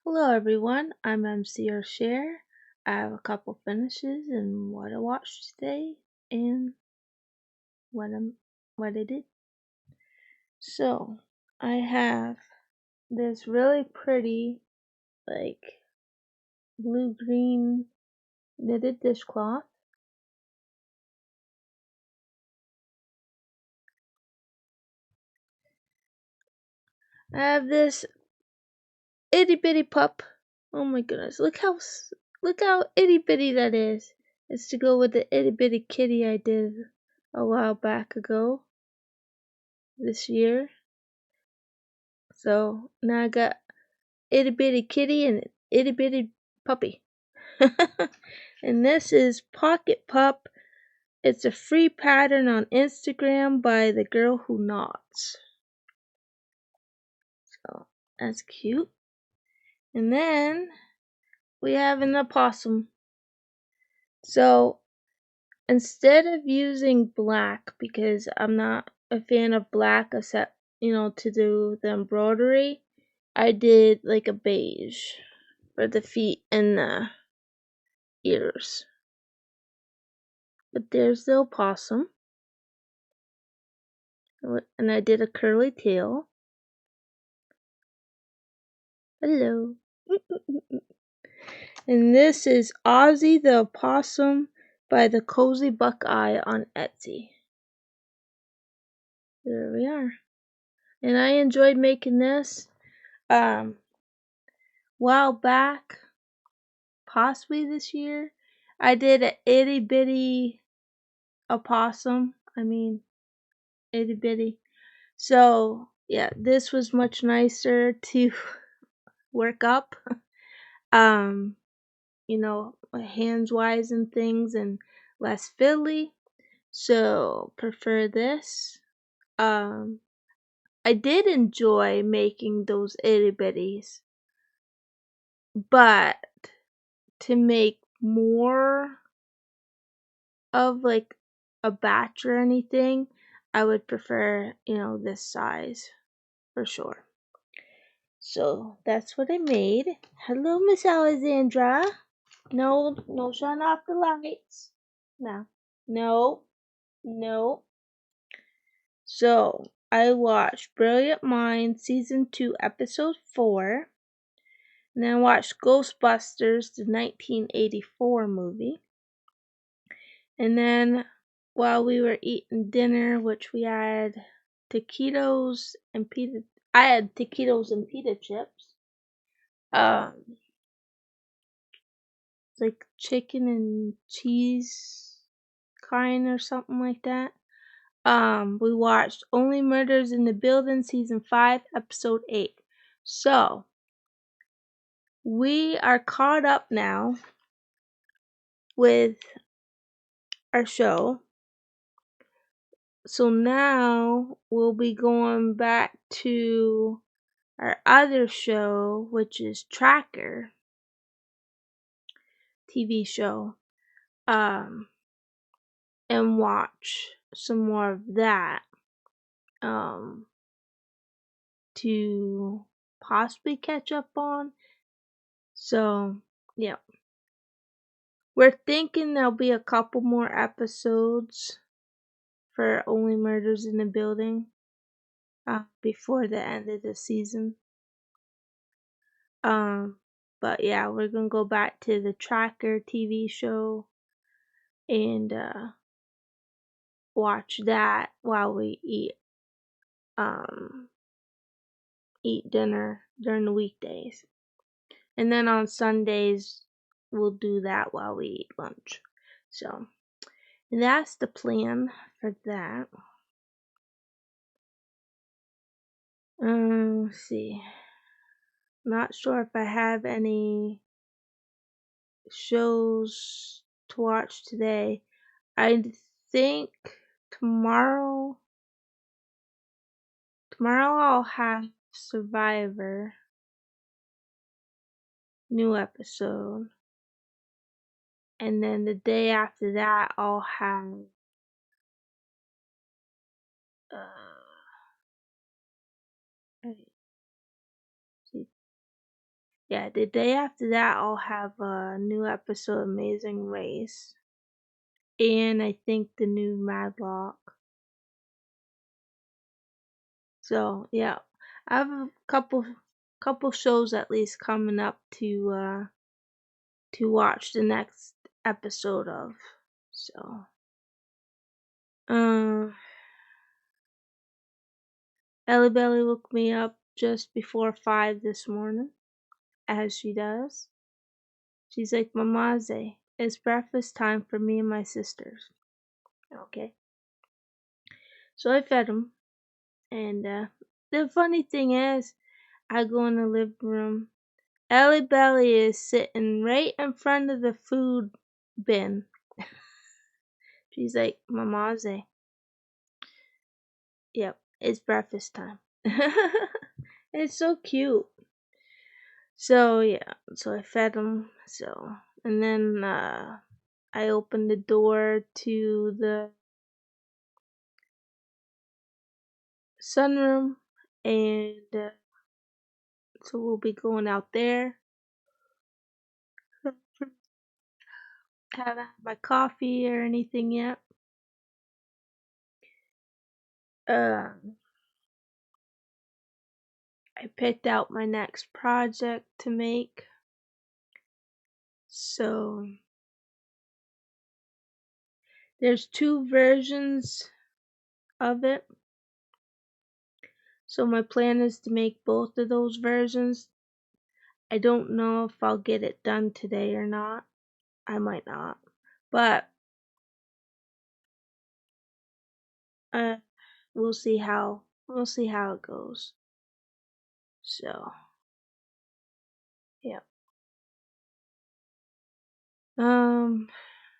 Hello everyone, I'm MC or Sher. I have a couple finishes and what I watched today and what I did. So I have this really pretty like blue green knitted dishcloth. I have this itty bitty pup. Oh my goodness, look how itty bitty that is. It's to go with the itty bitty kitty I did a while back ago this year. So now I got itty bitty kitty and itty bitty puppy. And this is Pocket Pup. It's a free pattern on Instagram by the girl who knots. So that's cute. And then we have an opossum. So instead of using black, because I'm not a fan of black except, to do the embroidery, I did like a beige for the feet and the ears. But there's the opossum. And I did a curly tail. Hello. And this is Ozzy the Opossum by TheCozyBuckeye on Etsy. There we are. And I enjoyed making this. While back, possibly this year, I did an itty bitty opossum. Itty bitty. So yeah, this was much nicer to work up. Hands wise and things and less fiddly. So prefer this. I did enjoy making those itty bitties, but to make more of like a batch or anything, I would prefer, this size for sure. So that's what I made. Hello, Miss Alexandra. No, shutting off the lights. No. So I watched Brilliant Minds Season 2, Episode 4. And then I watched Ghostbusters, the 1984 movie. And then while we were eating dinner, which we had taquitos and pita, I had taquitos and pita chips. Like chicken and cheese kind or something like that. We watched Only Murders in the Building Season 5, Episode 8. So, we are caught up now with our show. So now we'll be going back to our other show, which is Tracker TV show, and watch some more of that, to possibly catch up on. So, yeah. We're thinking there'll be a couple more episodes for Only Murders in the Building before the end of the season. But yeah, we're gonna go back to the Tracker TV show and watch that while we eat dinner during the weekdays. And then on Sundays we'll do that while we eat lunch. So that's the plan for that. Let's see. Not sure if I have any shows to watch today. I think tomorrow I'll have Survivor new episode. And then the day after that I'll have Yeah, the day after that, I'll have a new episode of Amazing Race. And I think the new Madlock. So, yeah. I have a couple shows at least coming up to watch the next episode of. So, Ellie Belly woke me up just before 5 this morning, as she does. She's like, Mamaze, it's breakfast time for me and my sisters. Okay. So I fed them. And the funny thing is, I go in the living room. Ellie Belly is sitting right in front of the food bin. She's like, Mamaze. Yep, it's breakfast time. It's so cute. So yeah, so I fed them. So and then I opened the door to the sunroom, and so we'll be going out there. Haven't had my coffee or anything yet. I picked out my next project to make. So there's 2 versions of it. So my plan is to make both of those versions. I don't know if I'll get it done today or not. I might not. But uh we'll see how it goes. So yeah.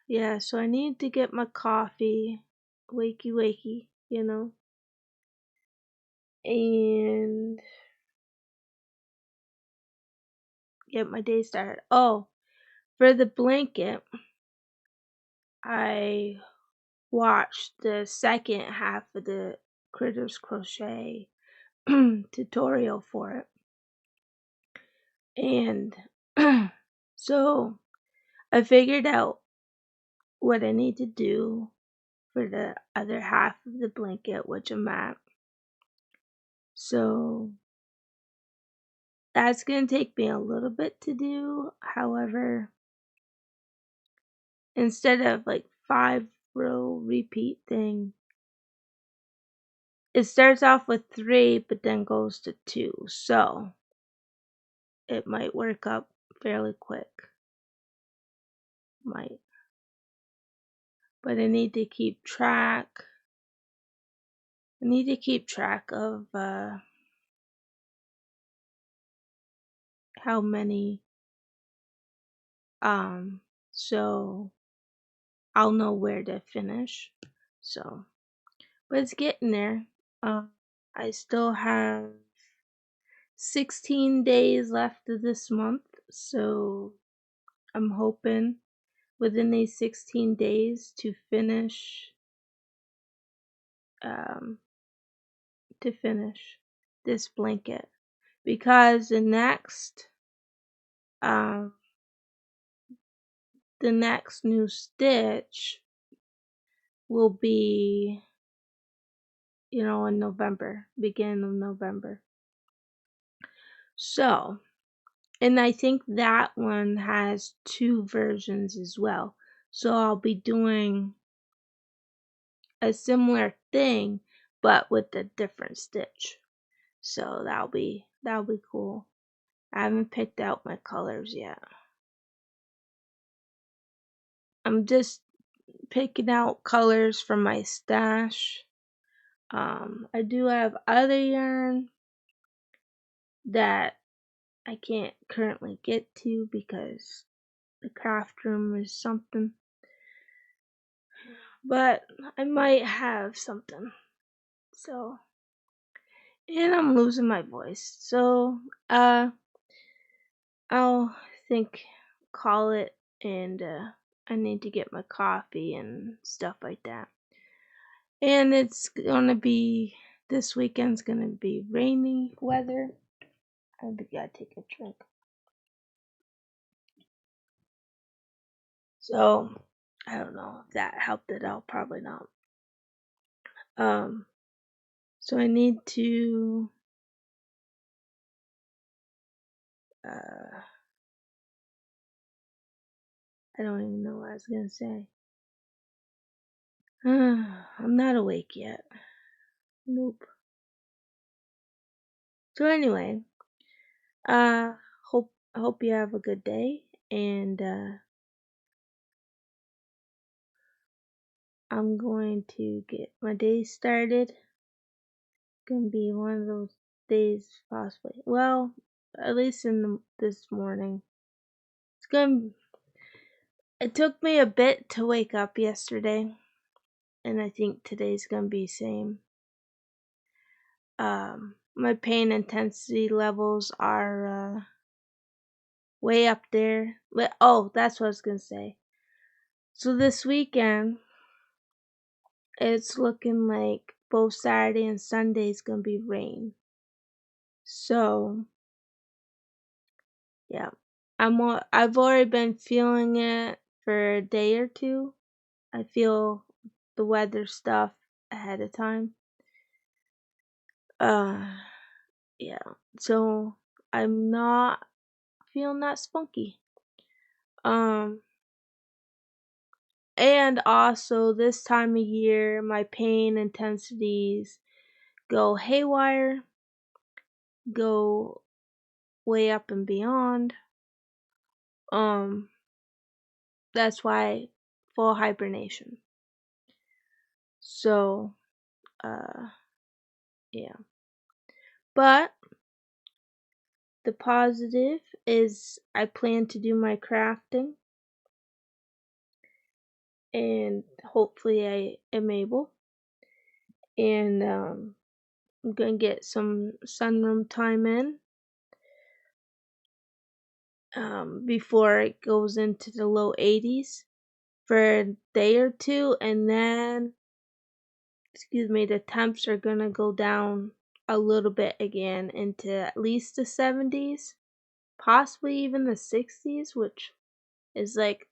Yeah, so I need to get my coffee. Wakey wakey, and get my day started. Oh, for the blanket, I watched the second half of the Critters Crochet tutorial for it. And so I figured out what I need to do for the other half of the blanket, which I'm at. So that's going to take me a little bit to do. However, instead of like 5-row repeat thing, it starts off with 3 but then goes to 2. So it might work up fairly quick. Might. But I need to keep track. Of how many. So I'll know where to finish. So, but it's getting there. I still have 16 days left of this month, so I'm hoping within these 16 days to finish um, this blanket, because um, the next new stitch will be in November, beginning of November. So, and I think that one has 2 versions as well. So I'll be doing a similar thing but with a different stitch. So that'll be cool. I haven't picked out my colors yet. I'm just picking out colors from my stash. I do have other yarn that I can't currently get to because the craft room is something. But I might have something. So, and I'm losing my voice. So, I'll call it, and I need to get my coffee and stuff like that. And this weekend's gonna be rainy weather. I gotta take a drink. So I don't know if that helped it out. Probably not. So I need to I don't even know what I was gonna say. I'm not awake yet. Nope. So anyway, uh hope you have a good day, and I'm going to get my day started. Gonna be one of those days possibly. Well, at least this morning. It's gonna It took me a bit to wake up yesterday, and I think today's gonna be same. My pain intensity levels are way up there. Oh, that's what I was gonna say. So this weekend, it's looking like both Saturday and Sunday is gonna be rain. So yeah, I've already been feeling it for a day or two. I feel the weather stuff ahead of time. Yeah. So I'm not feeling that spunky. And also this time of year, my pain intensities go haywire, go way up and beyond. That's why full hibernation. So, yeah. But the positive is I plan to do my crafting, and hopefully I am able. And I'm gonna get some sunroom time in before it goes into the low 80s for a day or two, and then the temps are gonna go down a little bit again into at least the 70s, possibly even the 60s, which is like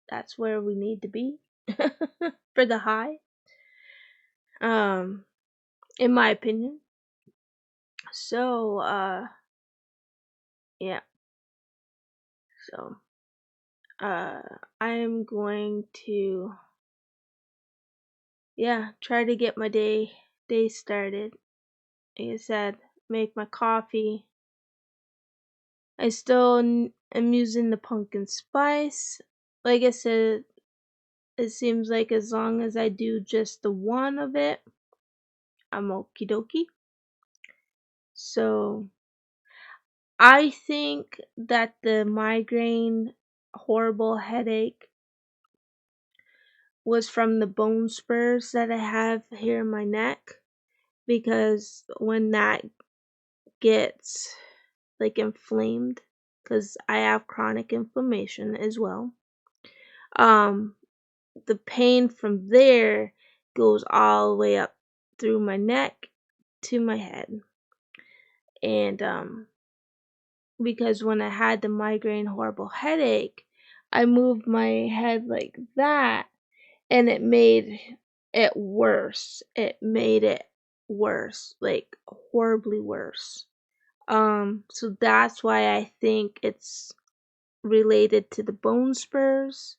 that's where we need to be for the high. In my opinion. So yeah. So I am going to try to get my day started. Like I said, make my coffee. I still am using the pumpkin spice. Like I said, it seems like as long as I do just the one of it, I'm okie dokie. So I think that the migraine horrible headache was from the bone spurs that I have here in my neck, because when that gets like inflamed, because I have chronic inflammation as well, the pain from there goes all the way up through my neck to my head. And because when I had the migraine horrible headache, I moved my head like that, and it made it worse. It made it worse, like horribly worse. So that's why I think it's related to the bone spurs.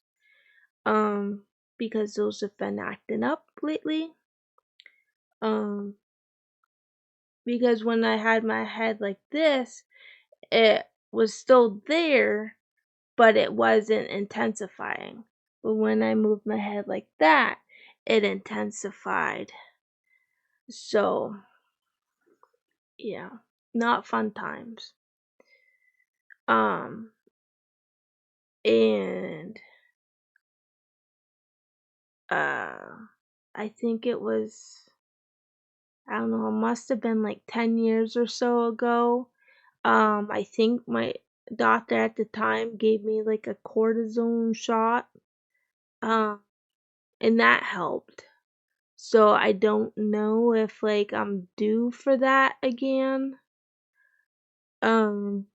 Because those have been acting up lately. Um, because when I had my head like this, it was still there, but it wasn't intensifying. But when I moved my head like that, it intensified. So, yeah, not fun times. Um, and I think it was, I don't know, it must have been like 10 years or so ago. I think my doctor at the time gave me like a cortisone shot. Um, and that helped. So I don't know if like I'm due for that again. Um,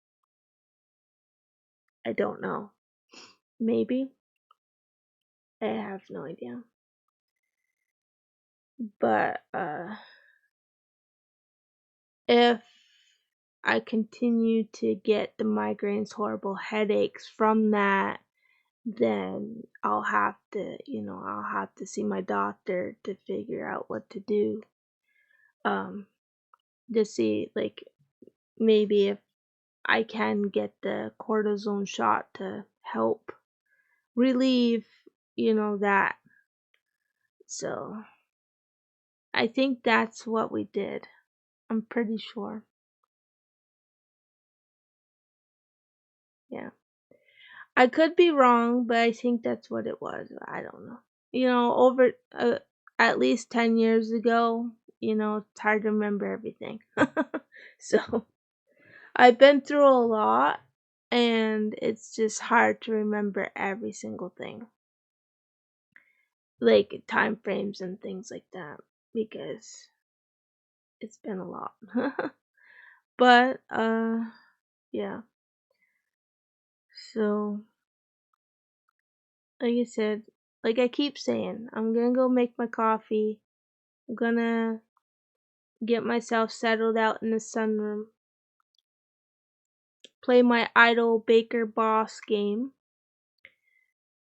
I don't know. Maybe. I have no idea. But if I continue to get the migraines, horrible headaches from that, then I'll have to, I'll have to see my doctor to figure out what to do. To see, like, maybe if I can get the cortisone shot to help relieve, that. So I think that's what we did. I'm pretty sure. Yeah. I could be wrong, but I think that's what it was. I don't know. Over at least 10 years ago, it's hard to remember everything. So I've been through a lot, and it's just hard to remember every single thing. Like time frames and things like that, because it's been a lot. But yeah. So like I said, like I keep saying, I'm gonna go make my coffee. I'm gonna get myself settled out in the sunroom. Play my Idol Baker Boss game.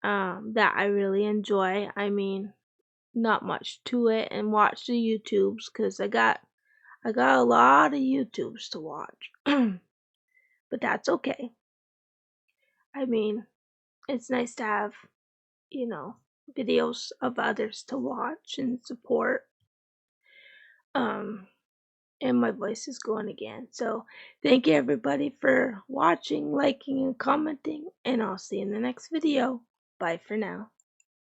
That I really enjoy. I mean, not much to it, and watch the YouTubes, cause I got a lot of YouTubes to watch. But that's okay. I mean, it's nice to have, videos of others to watch and support. Um, and my voice is going again. So thank you everybody for watching, liking, and commenting, and I'll see you in the next video. Bye for now.